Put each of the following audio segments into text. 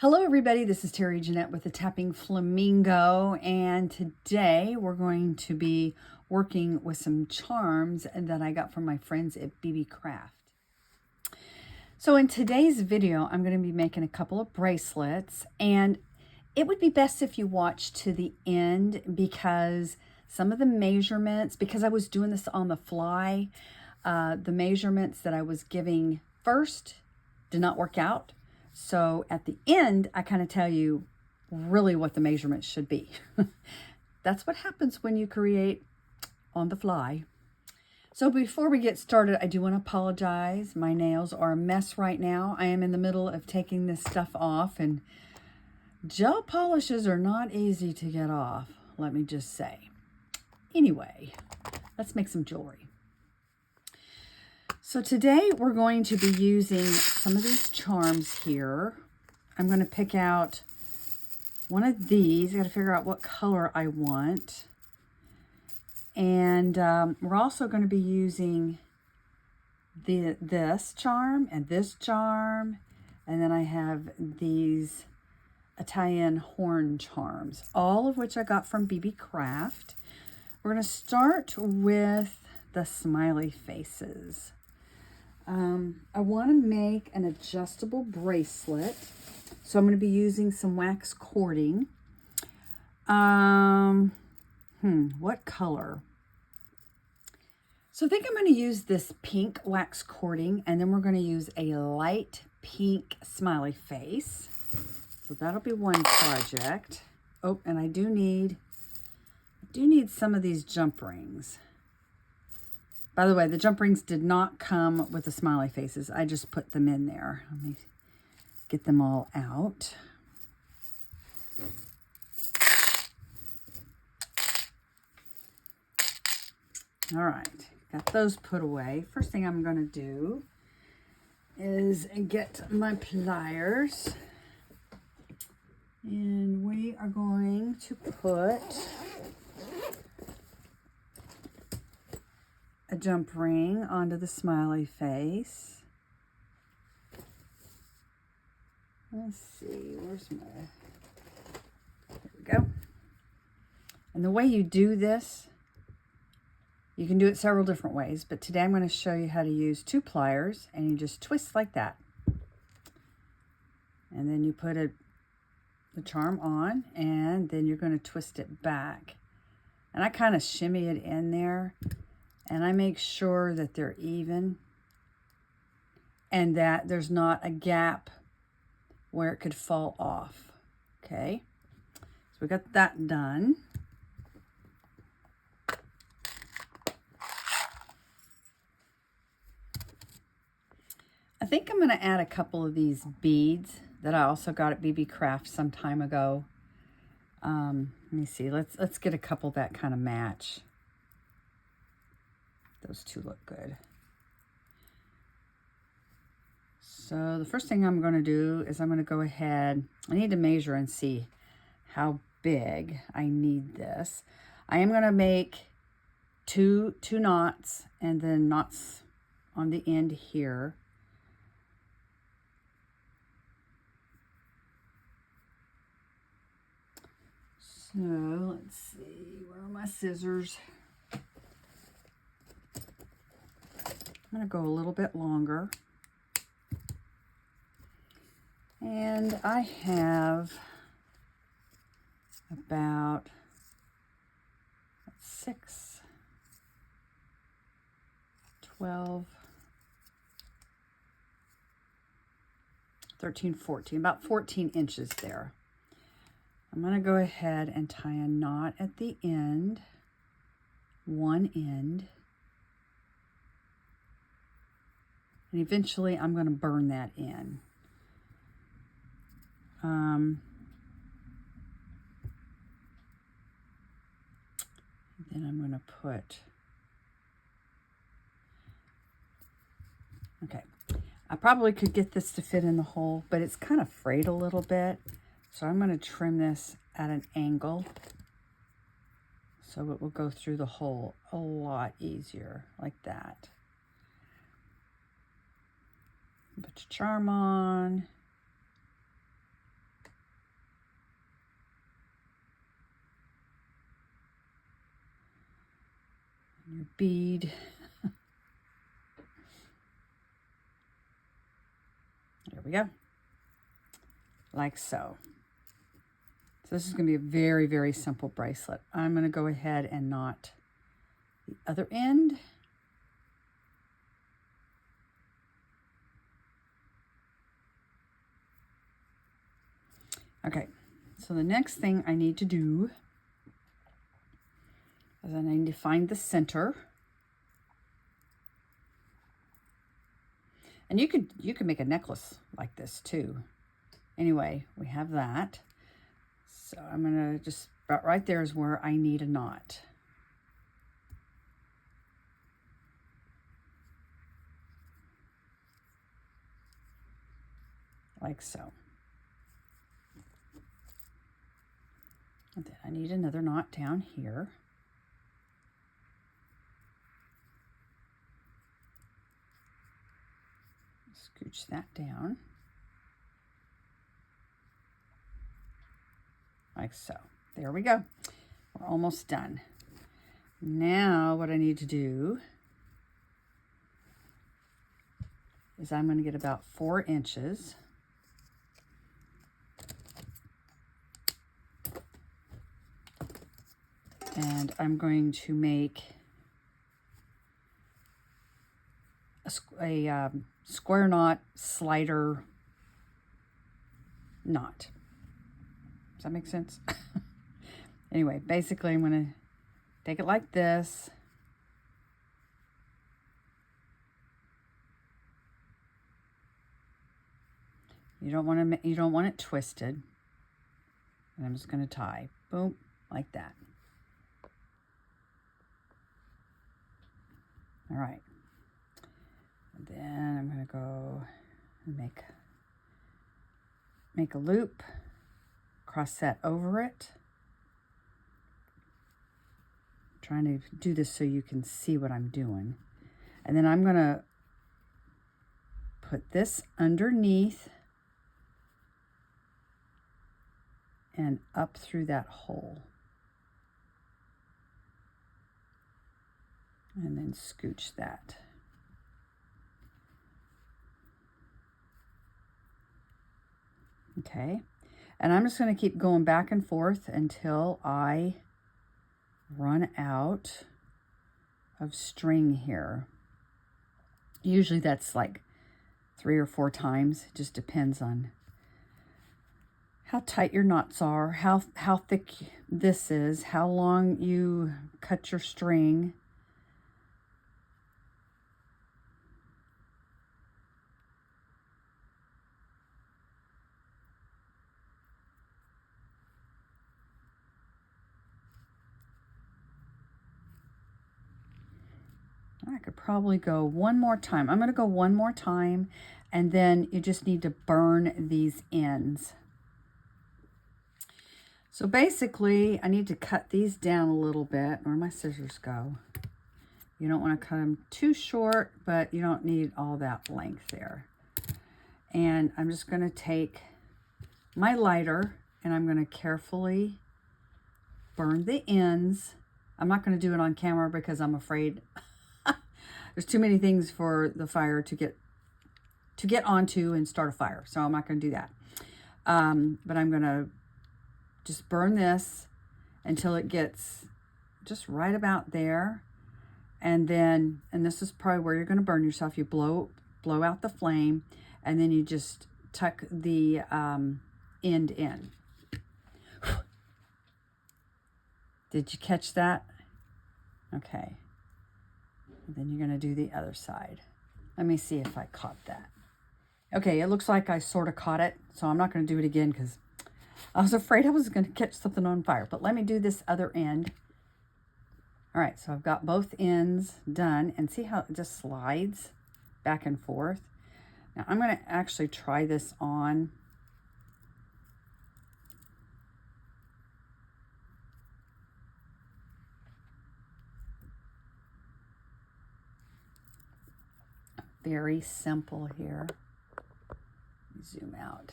Hello everybody, this is Terry Jeanette with the Tapping Flamingo, and today we're going to be working with some charms that I got from my friends at BeeBeeCraft. So in today's video, I'm going to be making a couple of bracelets, and it would be best if you watch to the end because some of the measurements, because I was doing this on the fly, the measurements that I was giving first did not work out. So at the end, I kind of tell you really what the measurements should be. That's what happens when you create on the fly. So before we get started, I do want to apologize. My nails are a mess right now. I am in the middle of taking this stuff off, and gel polishes are not easy to get off, let me just say. Anyway, let's make some jewelry. So today we're going to be using some of these charms here. I'm going to pick out one of these. I got to figure out what color I want. And we're also going to be using this charm and this charm. And then I have these Italian horn charms, all of which I got from BeeBeeCraft. We're going to start with the smiley faces. I want to make an adjustable bracelet, so I'm going to be using some wax cording. What color? So I think I'm going to use this pink wax cording, and then we're going to use a light pink smiley face. So that'll be one project. Oh, and I do need some of these jump rings. By the way, the jump rings did not come with the smiley faces. I just put them in there. Let me get them all out. All right, got those put away. First thing I'm going to do is get my pliers. And we are going to put a jump ring onto the smiley face. Let's see, where's my, there we go. And the way you do this, you can do it several different ways, but today I'm going to show you how to use two pliers, and you just twist like that. And then you put the charm on, and then you're going to twist it back. And I kind of shimmy it in there. And I make sure that they're even and that there's not a gap where it could fall off. Okay, so we got that done. I think I'm going to add a couple of these beads that I also got at BeeBeeCraft some time ago. Let me see. Let's get a couple that kind of match. Those two look good. So the first thing I'm going to do is I'm going to go ahead. I need to measure and see how big I need this. I am going to make two knots and then knots on the end here. So let's see, where are my scissors? I'm going to go a little bit longer. And I have about 6, 12, 13, 14, about 14 inches there. I'm going to go ahead and tie a knot at the end, one end. And eventually I'm going to burn that in. Then I'm going to put, okay, I probably could get this to fit in the hole, but it's kind of frayed a little bit. So I'm going to trim this at an angle so it will go through the hole a lot easier, like that. Put your charm on. your bead. There we go. Like so. So this is going to be a very, very simple bracelet. I'm going to go ahead and knot the other end. Okay, so the next thing I need to do is I need to find the center. And you could make a necklace like this too. Anyway, we have that. So I'm gonna just, about right there is where I need a knot. Like so. And then I need another knot down here. Scooch that down. Like so. There we go. We're almost done. Now what I need to do is I'm going to get about 4 inches. And I'm going to make a square knot slider knot. Does that make sense? Anyway, basically I'm going to take it like this. You don't want it twisted. And I'm just going to tie, boom, like that. All right. And then I'm going to go and make a loop, cross that over it. I'm trying to do this so you can see what I'm doing. And then I'm going to put this underneath and up through that hole. And then scooch that. Okay, and I'm just going to keep going back and forth until I run out of string here. Usually that's like 3 or 4 times. It just depends on how tight your knots are, how thick this is, how long you cut your string. I could probably go one more time. I'm going to go one more time, and then you just need to burn these ends. So basically, I need to cut these down a little bit. Where'd my scissors go? You don't want to cut them too short, but you don't need all that length there. And I'm just going to take my lighter, and I'm going to carefully burn the ends. I'm not going to do it on camera because I'm afraid there's too many things for the fire to get onto and start a fire. So I'm not going to do that. But I'm going to just burn this until it gets just right about there. And then, and this is probably where you're going to burn yourself. You blow out the flame, and then you just tuck the end in. Did you catch that? Okay. And then you're going to do the other side. Let me see if I caught that. Okay, it looks like I sort of caught it, so I'm not going to do it again because I was afraid I was going to catch something on fire. But let me do this other end. All right, so I've got both ends done, and see how it just slides back and forth. Now I'm going to actually try this on. Very simple here. Zoom out.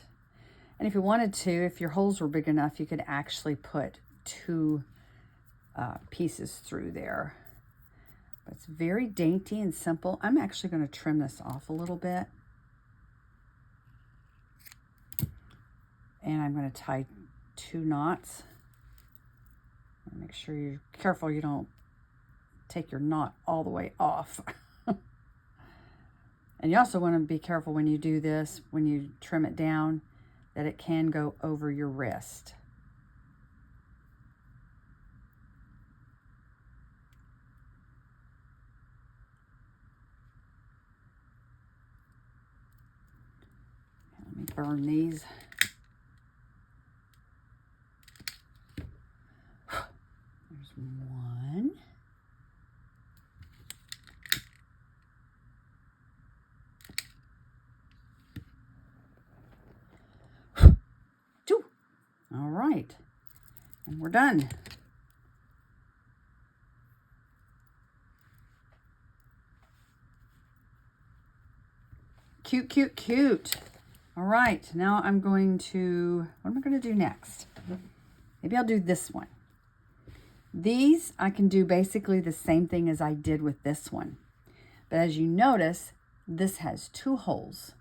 And if you wanted to, if your holes were big enough, you could actually put 2 pieces through there. But it's very dainty and simple. I'm actually going to trim this off a little bit. And I'm going to tie 2 knots. Make sure you're careful you don't take your knot all the way off. And you also want to be careful when you do this, when you trim it down, that it can go over your wrist. Let me burn these. There's one. Two. All right. And we're done. Cute, cute, cute. All right, now I'm going to, what am I going to do next? Maybe I'll do this one. These, I can do basically the same thing as I did with this one. But as you notice, this has 2 holes.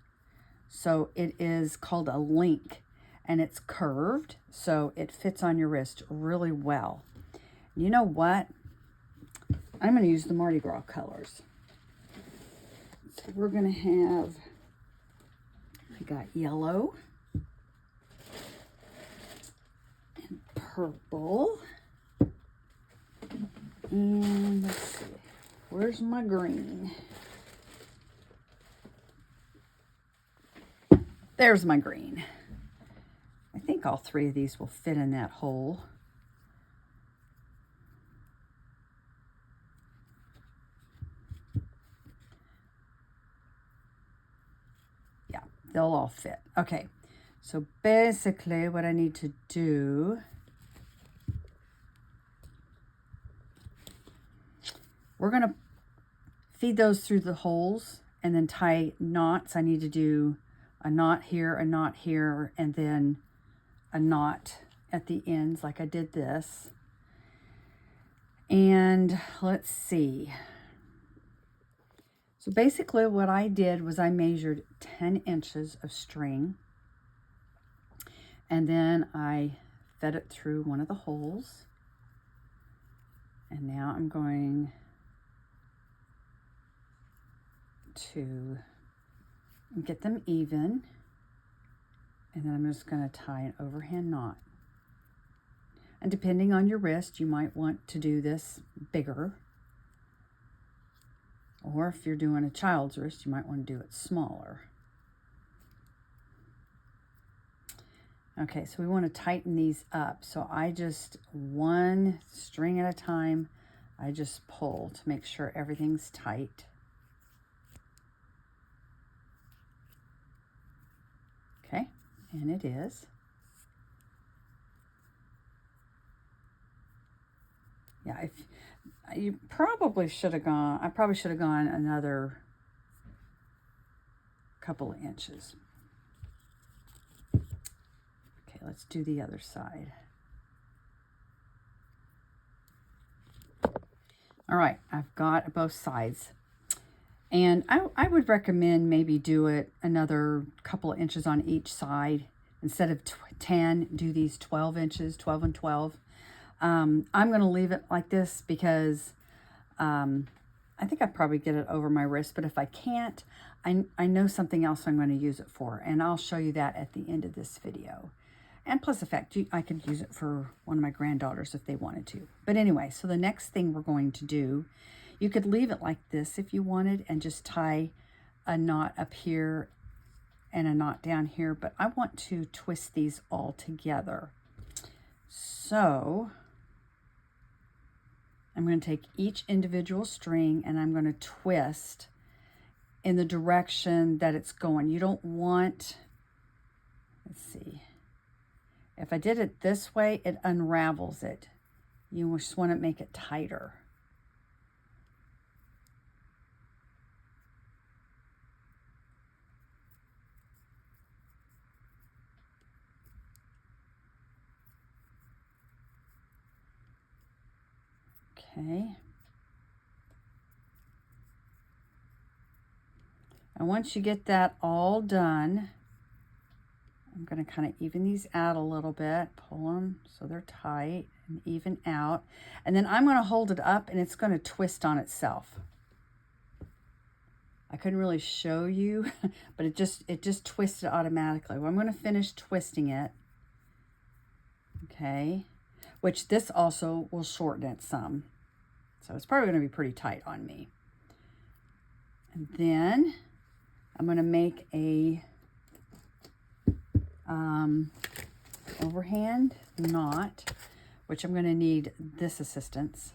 So it is called a link, and it's curved, so it fits on your wrist really well. You know what? I'm going to use the Mardi Gras colors. So we're going to have, I got yellow and purple. And let's see, where's my green? There's my green. I think all 3 of these will fit in that hole. Yeah, they'll all fit. Okay, so basically what I need to do, we're going to feed those through the holes and then tie knots. I need to do a knot here, and then a knot at the ends like I did this. And let's see. So basically what I did was I measured 10 inches of string, and then I fed it through one of the holes. And now I'm going to get them even, and then I'm just going to tie an overhand knot. And depending on your wrist, you might want to do this bigger, or if you're doing a child's wrist, you might want to do it smaller. Okay, so we want to tighten these up. So I just, one string at a time, I just pull to make sure everything's tight. Okay, and it is. Yeah, if you probably should have gone, I probably should have gone another couple of inches. Okay, let's do the other side. All right, I've got both sides. And I would recommend maybe do it another couple of inches on each side. Instead of 10, do these 12 inches, 12 and 12. I'm going to leave it like this because I think I probably get it over my wrist. But if I can't, I know something else I'm going to use it for. And I'll show you that at the end of this video. And plus the fact, I could use it for one of my granddaughters if they wanted to. But anyway, so the next thing we're going to do, you could leave it like this if you wanted and just tie a knot up here and a knot down here. But I want to twist these all together. So I'm going to take each individual string and I'm going to twist in the direction that it's going. You don't want, let's see, if I did it this way, it unravels it. You just want to make it tighter. Okay. And once you get that all done, I'm going to kind of even these out a little bit, pull them so they're tight and even out. And then I'm going to hold it up and it's going to twist on itself. I couldn't really show you, but it just twisted automatically. Well, I'm going to finish twisting it. Okay, which this also will shorten it some. So it's probably going to be pretty tight on me. And then I'm going to make a overhand knot, which I'm going to need this assistance.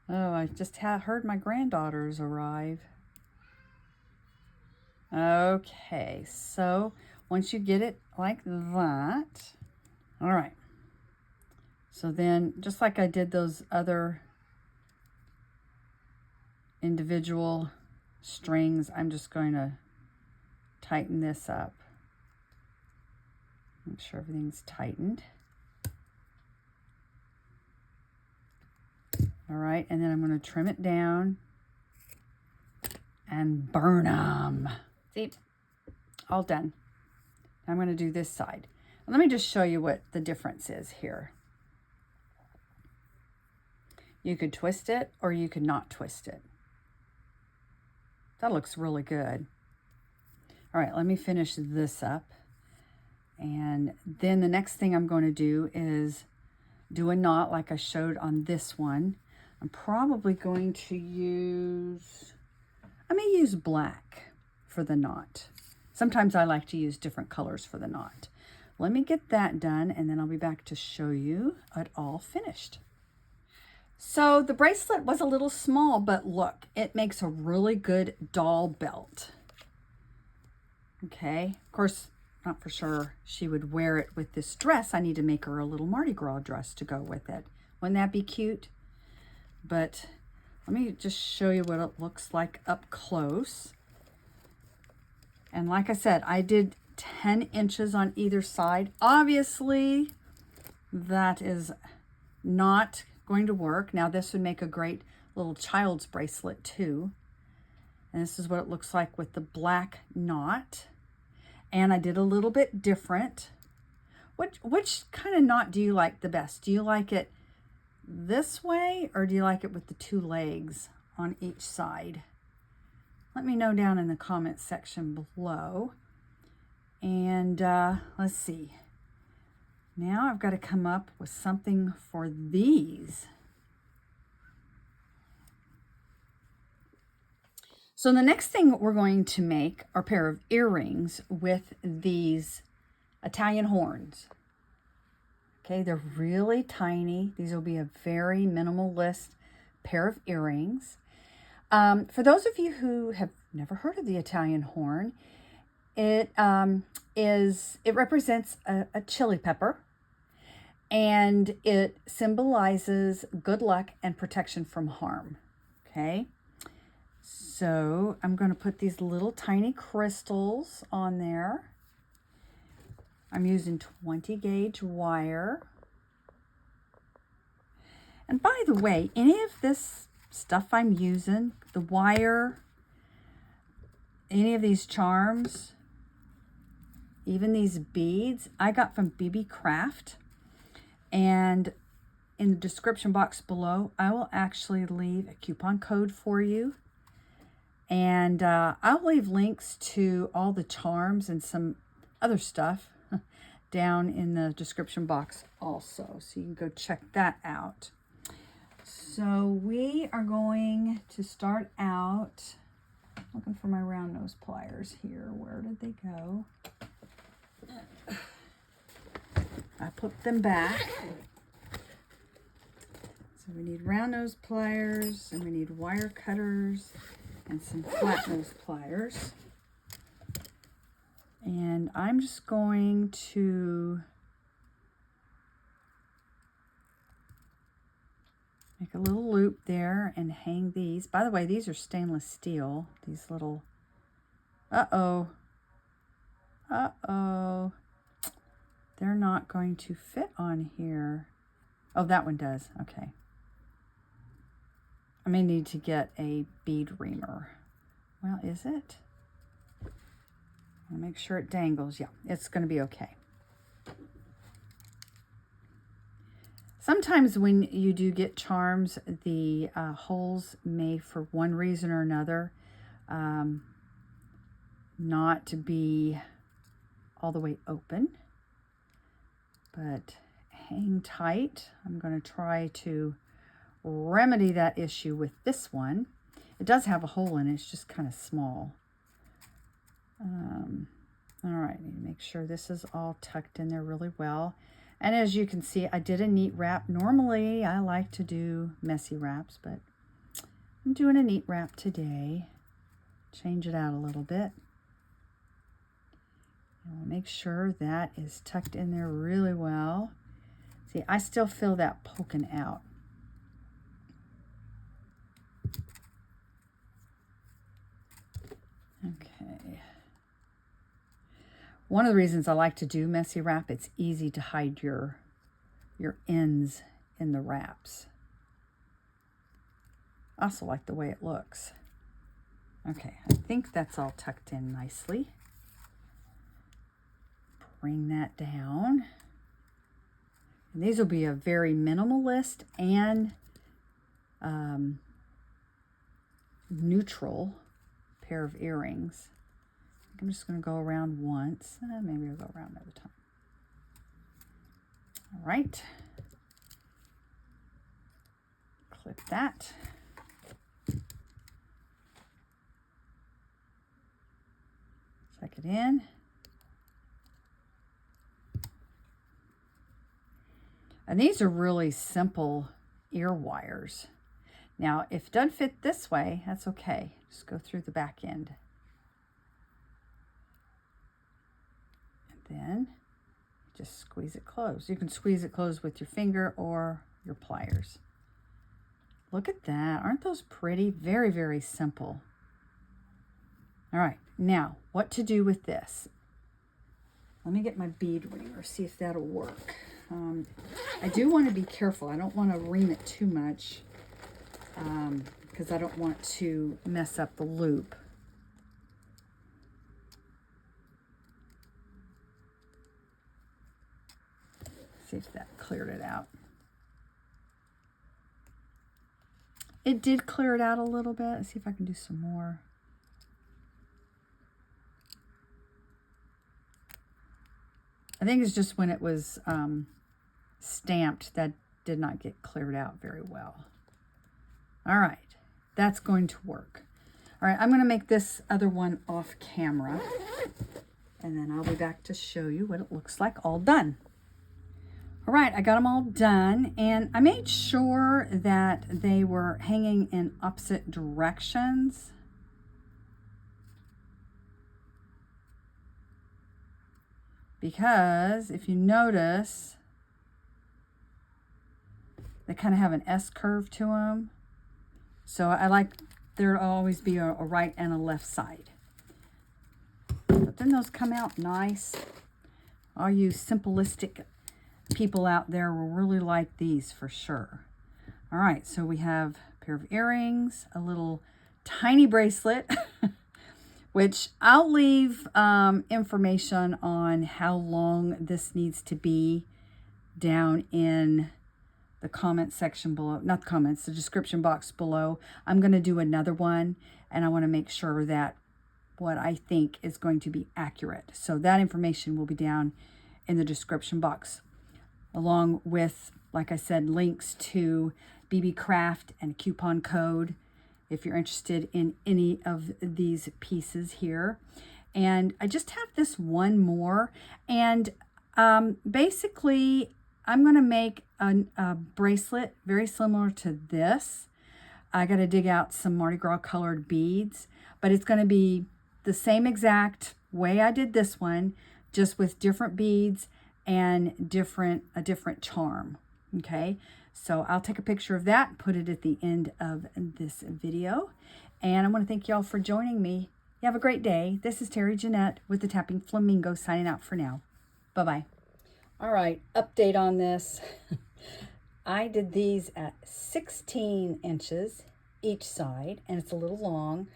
Oh, I just heard my granddaughters arrive. Okay, so once you get it like that, all right. So then, just like I did those other individual strings, I'm just going to tighten this up. Make sure everything's tightened. All right, and then I'm going to trim it down and burn them. See, all done. I'm going to do this side. Let me just show you what the difference is here. You could twist it or you could not twist it. That looks really good. All right, let me finish this up. And then the next thing I'm going to do is do a knot like I showed on this one. I'm probably going to use, I may use black for the knot. Sometimes I like to use different colors for the knot. Let me get that done and then I'll be back to show you it all finished. So the bracelet was a little small, but look, it makes a really good doll belt. Okay, of course, not for sure she would wear it with this dress. I need to make her a little Mardi Gras dress to go with it. Wouldn't that be cute? But let me just show you what it looks like up close. And like I said, I did 10 inches on either side. Obviously, that is not going to work. Now, this would make a great little child's bracelet too. And this is what it looks like with the black knot. And I did a little bit different. Which kind of knot do you like the best? Do you like it this way or do you like it with the two legs on each side? Let me know down in the comment section below. And let's see. Now I've got to come up with something for these. So the next thing we're going to make are a pair of earrings with these Italian horns. Okay, they're really tiny. These will be a very minimalist pair of earrings. For those of you who have never heard of the Italian horn, it represents a chili pepper, and it symbolizes good luck and protection from harm. Okay, so I'm going to put these little tiny crystals on there. I'm using 20 gauge wire. And by the way, any of this stuff I'm using, the wire, any of these charms, even these beads, I got from BeeBeeCraft. And in the description box below, I will actually leave a coupon code for you. And I'll leave links to all the charms and some other stuff down in the description box also. So you can go check that out. So we are going to start out looking for my round nose pliers here. Where did they go? I put them back. So we need round nose pliers and we need wire cutters and some flat nose pliers. And I'm just going to make a little loop there and hang these. By the way, these are stainless steel. These little, uh-oh. They're not going to fit on here. Oh, that one does. Okay. I may need to get a bead reamer. Well, is it? I'll make sure it dangles. Yeah, it's going to be okay. Sometimes when you do get charms, the holes may, for one reason or another, not to be all the way open. But hang tight. I'm going to try to remedy that issue with this one. It does have a hole in it. It's just kind of small. All right, need to make sure this is all tucked in there really well. And as you can see, I did a neat wrap. Normally, I like to do messy wraps, but I'm doing a neat wrap today. Change it out a little bit. And make sure that is tucked in there really well. See, I still feel that poking out. Okay. One of the reasons I like to do messy wrap, it's easy to hide your ends in the wraps. I also like the way it looks. Okay, I think that's all tucked in nicely. Bring that down. And these will be a very minimalist and neutral pair of earrings. I'm just going to go around once. Maybe I'll go around another time. All right. Clip that. Tuck it in. And these are really simple ear wires. Now, if it doesn't fit this way, that's okay. Just go through the back end. Then just squeeze it closed. You can squeeze it closed with your finger or your pliers. Look at that. Aren't those pretty? Very, very simple. All right, now what to do with this? Let me get my bead reamer, see if that'll work. I do want to be careful. I don't want to ream it too much because I don't want to mess up the loop. See if that cleared it out. It did clear it out a little bit. Let's see if I can do some more. I think it's just when it was stamped that did not get cleared out very well. All right, that's going to work. All right, I'm going to make this other one off camera, and then I'll be back to show you what it looks like all done. All right, I got them all done, and I made sure that they were hanging in opposite directions. Because if you notice, they kind of have an S curve to them. So I like there to always be a right and a left side. But then those come out nice. All you simplistic people out there will really like these for sure. All right, so we have a pair of earrings, a little tiny bracelet, which I'll leave information on how long this needs to be down in the comment section below. Not comments, the description box below. I'm going to do another one, and I want to make sure that what I think is going to be accurate. So that information will be down in the description box, along with, like I said, links to BeeBeeCraft and a coupon code if you're interested in any of these pieces here. And I just have this one more, and basically I'm going to make a bracelet very similar to this. I got to dig out some Mardi Gras colored beads, but it's going to be the same exact way I did this one, just with different beads and a different charm. Okay, so I'll take a picture of that, put it at the end of this video. And I want to thank y'all for joining me. You have a great day. This is Terry Jeanette with the Tapping Flamingo signing out for now. Bye-bye. All right, update on this. I did these at 16 inches each side, and it's a little long.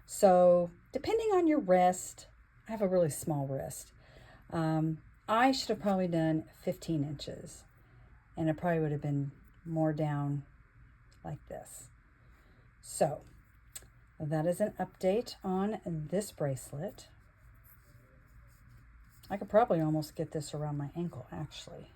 So depending on your wrist, I have a really small wrist. I should have probably done 15 inches, and it probably would have been more down like this. So that is an update on this bracelet. I could probably almost get this around my ankle, actually.